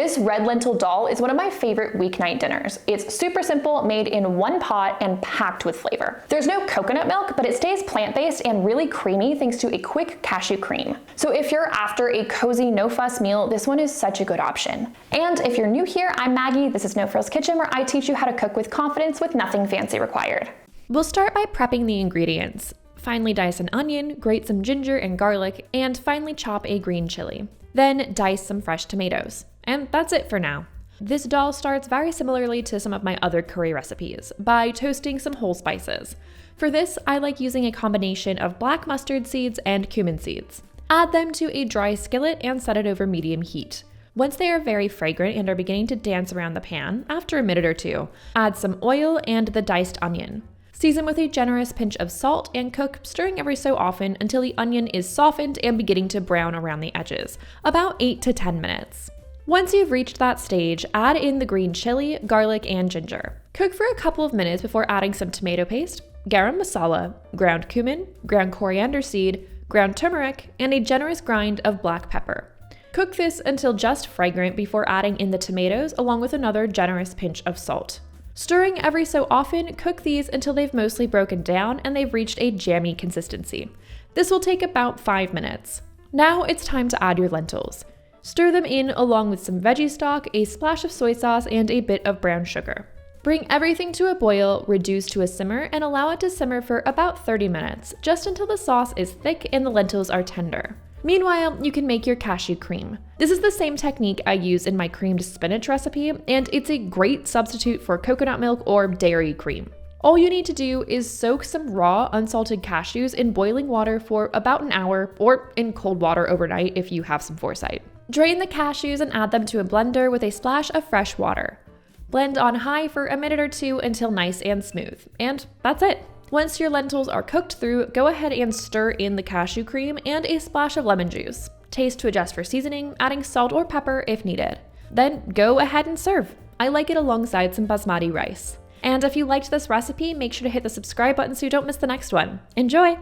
This red lentil dal is one of my favorite weeknight dinners. It's super simple, made in one pot, and packed with flavor. There's no coconut milk, but it stays plant-based and really creamy thanks to a quick cashew cream. So if you're after a cozy, no-fuss meal, this one is such a good option. And if you're new here, I'm Maggie. This is No Frills Kitchen, where I teach you how to cook with confidence with nothing fancy required. We'll start by prepping the ingredients. Finely dice an onion, grate some ginger and garlic, and finely chop a green chili. Then dice some fresh tomatoes. And that's it for now. This dal starts very similarly to some of my other curry recipes, by toasting some whole spices. For this, I like using a combination of black mustard seeds and cumin seeds. Add them to a dry skillet and set it over medium heat. Once they are very fragrant and are beginning to dance around the pan, after a minute or two, add some oil and the diced onion. Season with a generous pinch of salt and cook, stirring every so often until the onion is softened and beginning to brown around the edges, about 8 to 10 minutes. Once you've reached that stage, add in the green chili, garlic, and ginger. Cook for a couple of minutes before adding some tomato paste, garam masala, ground cumin, ground coriander seed, ground turmeric, and a generous grind of black pepper. Cook this until just fragrant before adding in the tomatoes along with another generous pinch of salt. Stirring every so often, cook these until they've mostly broken down and they've reached a jammy consistency. This will take about 5 minutes. Now it's time to add your lentils. Stir them in along with some veggie stock, a splash of soy sauce, and a bit of brown sugar. Bring everything to a boil, reduce to a simmer, and allow it to simmer for about 30 minutes, just until the sauce is thick and the lentils are tender. Meanwhile, you can make your cashew cream. This is the same technique I use in my creamed spinach recipe, and it's a great substitute for coconut milk or dairy cream. All you need to do is soak some raw, unsalted cashews in boiling water for about an hour, or in cold water overnight if you have some foresight. Drain the cashews and add them to a blender with a splash of fresh water. Blend on high for a minute or two until nice and smooth, and that's it. Once your lentils are cooked through, go ahead and stir in the cashew cream and a splash of lemon juice. Taste to adjust for seasoning, adding salt or pepper if needed. Then go ahead and serve. I like it alongside some basmati rice. And if you liked this recipe, make sure to hit the subscribe button so you don't miss the next one. Enjoy!